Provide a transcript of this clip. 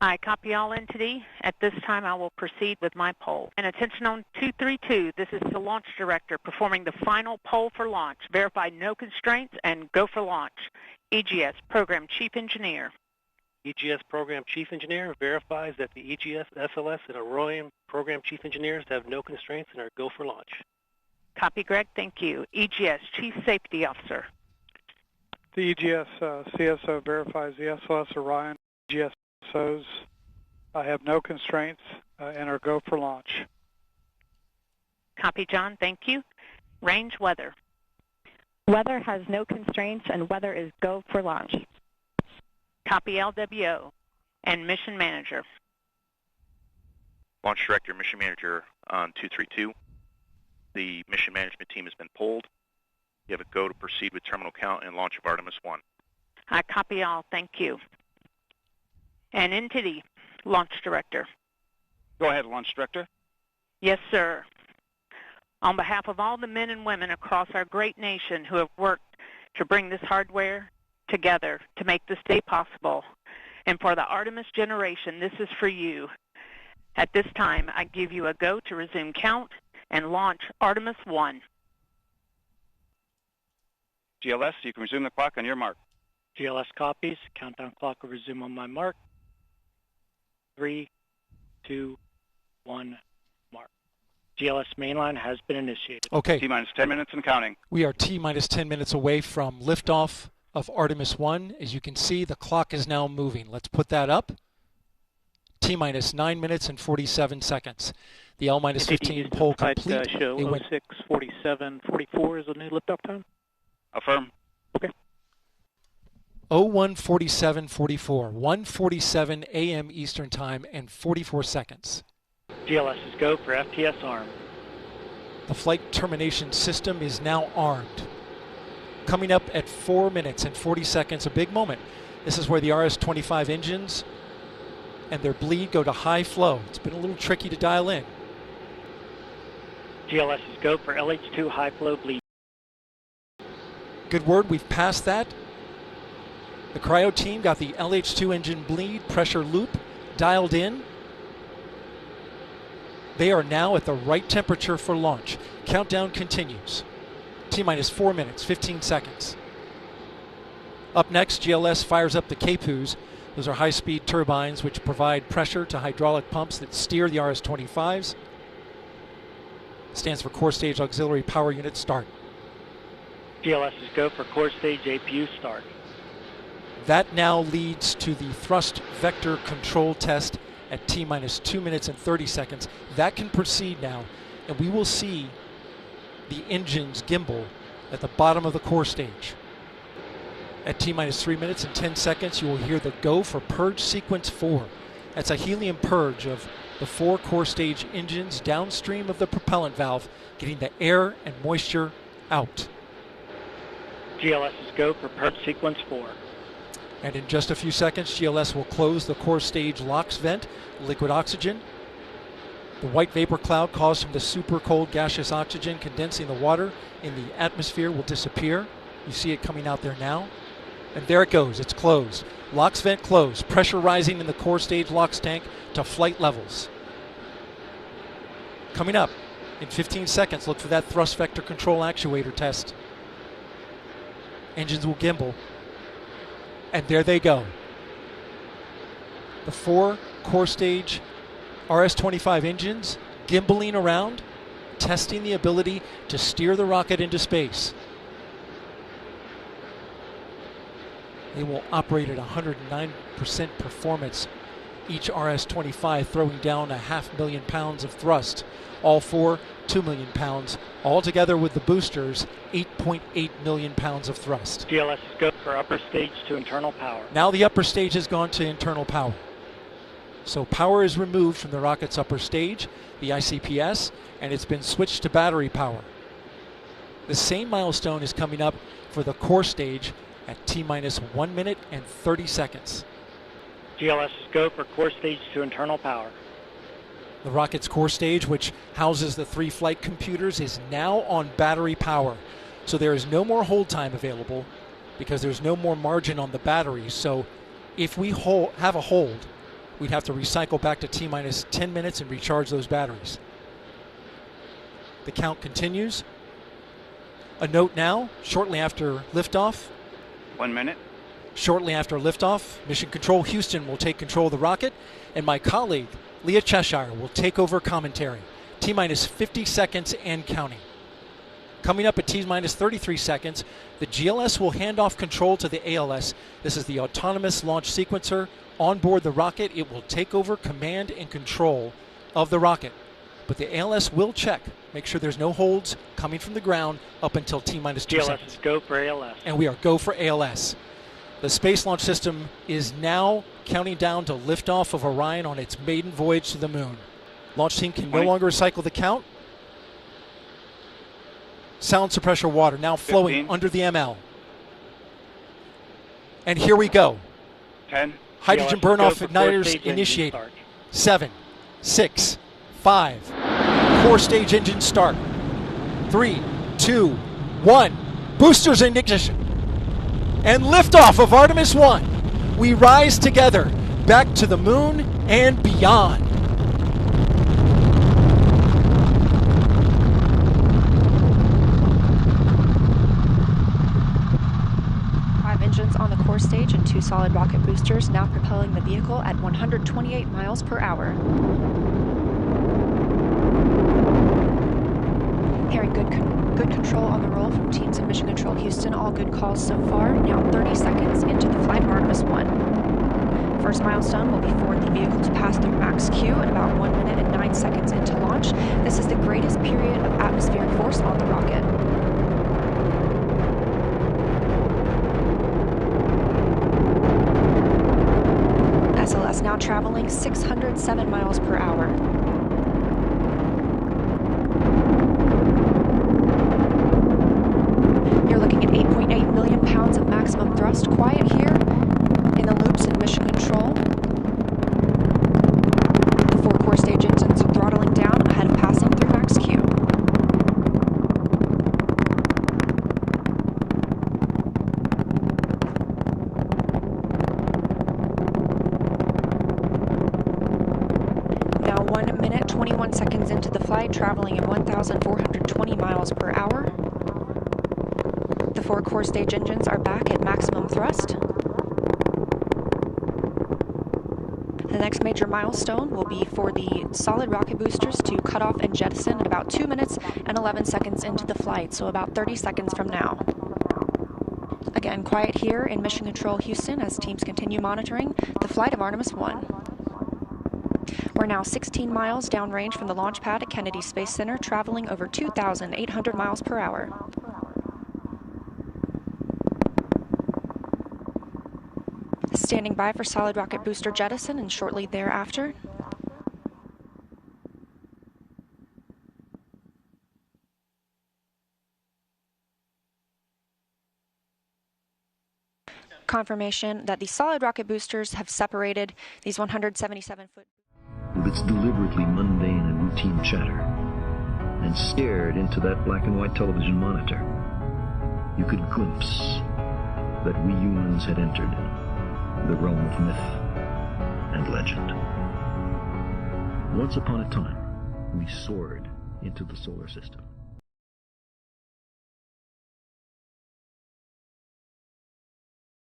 I copy all entity. At this time, I will proceed with my poll. And attention on 232, this is the launch director performing the final poll for launch. Verify no constraints and go for launch. EGS Program Chief Engineer. EGS Program Chief Engineer verifies that the EGS, SLS, and Orion Program Chief Engineers have no constraints and are go for launch. Copy, Greg. Thank you. EGS Chief Safety Officer. The EGS CSO verifies the SLS, Orion, EGS SOs have no constraints and are go for launch. Copy, John. Thank you. Range weather. Weather has no constraints and weather is go for launch. Copy, LWO. And mission manager. Launch director, mission manager on 232. The mission management team has been polled. You have a go to proceed with terminal count and launch of Artemis 1. I copy all. Thank you. And entity, launch director. Go ahead, launch director. Yes, sir. On behalf of all the men and women across our great nation who have worked to bring this hardware together to make this day possible, and for the Artemis generation, this is for you. At this time, I give you a go to resume count and launch Artemis 1. GLS, you can resume the clock on your mark. GLS copies. Countdown clock will resume on my mark. 3, 2, 1, mark. GLS mainline has been initiated. Okay. T-minus 10 minutes and counting. We are T-minus 10 minutes away from liftoff of Artemis 1. As you can see, the clock is now moving. Let's put that up. T-minus 9 minutes and 47 seconds. The L-minus 15 poll complete. Show 06:47:44 is the new liftoff time. Affirm. Okay. 01:47:44, 1:47 a.m. Eastern Time and 44 seconds. GLS is go for FTS arm. The flight termination system is now armed. Coming up at 4 minutes and 40 seconds, a big moment. This is where the RS-25 engines and their bleed go to high flow. It's been a little tricky to dial in. GLS is go for LH2 high flow bleed. Good word, we've passed that. The cryo team got the LH2 engine bleed pressure loop dialed in. They are now at the right temperature for launch. Countdown continues. T-minus 4 minutes, 15 seconds. Up next, GLS fires up the KPUs. Those are high-speed turbines which provide pressure to hydraulic pumps that steer the RS-25s. Stands for Core Stage Auxiliary Power Unit Start. GLS is go for core stage APU start. That now leads to the thrust vector control test at T-minus 2 minutes and 30 seconds. That can proceed now, and we will see the engines gimbal at the bottom of the core stage. At T-minus 3 minutes and 10 seconds, you will hear the go for purge sequence 4. That's a helium purge of the 4 core stage engines downstream of the propellant valve, getting the air and moisture out. GLS is go for purge sequence 4. And in just a few seconds, GLS will close the core stage LOX vent, liquid oxygen. The white vapor cloud caused from the super cold gaseous oxygen condensing the water in the atmosphere will disappear. You see it coming out there now. And there it goes, it's closed. LOX vent closed, pressure rising in the core stage LOX tank to flight levels. Coming up in 15 seconds, look for that thrust vector control actuator test. Engines will gimbal. And there they go. The 4 core stage RS-25 engines gimbaling around, testing the ability to steer the rocket into space. They will operate at 109% performance. Each RS-25 throwing down 500,000 pounds of thrust. All 4, 2 million pounds. All together with the boosters, 8.8 million pounds of thrust. GLS is go for upper stage to internal power. Now the upper stage has gone to internal power. So power is removed from the rocket's upper stage, the ICPS, and it's been switched to battery power. The same milestone is coming up for the core stage at T-minus 1 minute and 30 seconds. GLS is go for core stage to internal power. The rocket's core stage, which houses the 3 flight computers, is now on battery power. So there is no more hold time available because there's no more margin on the batteries. So if we have a hold we'd have to recycle back to T-minus 10 minutes and recharge those batteries. The count continues. A note now, shortly after liftoff. 1 minute. Shortly after liftoff, Mission Control Houston will take control of the rocket, and my colleague, Leah Cheshire, will take over commentary. T-minus 50 seconds and counting. Coming up at T-minus 33 seconds, the GLS will hand off control to the ALS. This is the autonomous launch sequencer. On board the rocket, it will take over command and control of the rocket. But the ALS will check, make sure there's no holds coming from the ground up until T-minus 2 seconds. GLS, go for ALS. And we are go for ALS. The Space Launch System is now counting down to liftoff of Orion on its maiden voyage to the moon. Launch team can no longer cycle the count. Sound suppressor water now flowing 15. under the ML. And here we go. 10. Hydrogen GLS, burn-off go for igniters core stage initiated. engine 7, 6, 5. Core stage engine start. 3, 2, 1. Boosters in ignition. And liftoff of Artemis 1. We rise together back to the moon and beyond. Engines on the core stage and 2 solid rocket boosters now propelling the vehicle at 128 miles per hour. Hearing good control on the roll from teams in Mission Control Houston. All good calls so far. Now 30 seconds into the flight of Artemis 1. First milestone will be for the vehicle to pass through max Q at about 1 minute and 9 seconds into launch. This is the greatest period of atmospheric force on the rocket. SLS now traveling 607 miles per hour. You're looking at 8.8 million pounds of maximum thrust. Quiet here in the loops in Mission Control. The 4 core stage engines are throttling down ahead of passing through max Q. Now 1 minute, 21 seconds into the flight, traveling at 1,420 miles per hour. The 4 core stage engines are back at maximum thrust. The next major milestone will be for the solid rocket boosters to cut off and jettison at about 2 minutes and 11 seconds into the flight, so about 30 seconds from now. Again, quiet here in Mission Control Houston as teams continue monitoring the flight of Artemis 1. We're now 16 miles downrange from the launch pad at Kennedy Space Center, traveling over 2,800 miles per hour. Standing by for solid rocket booster jettison and shortly thereafter. Confirmation that the solid rocket boosters have separated these 177-foot. With its deliberately mundane and routine chatter, and stared into that black and white television monitor, you could glimpse that we humans had entered the realm of myth and legend. Once upon a time, we soared into the solar system.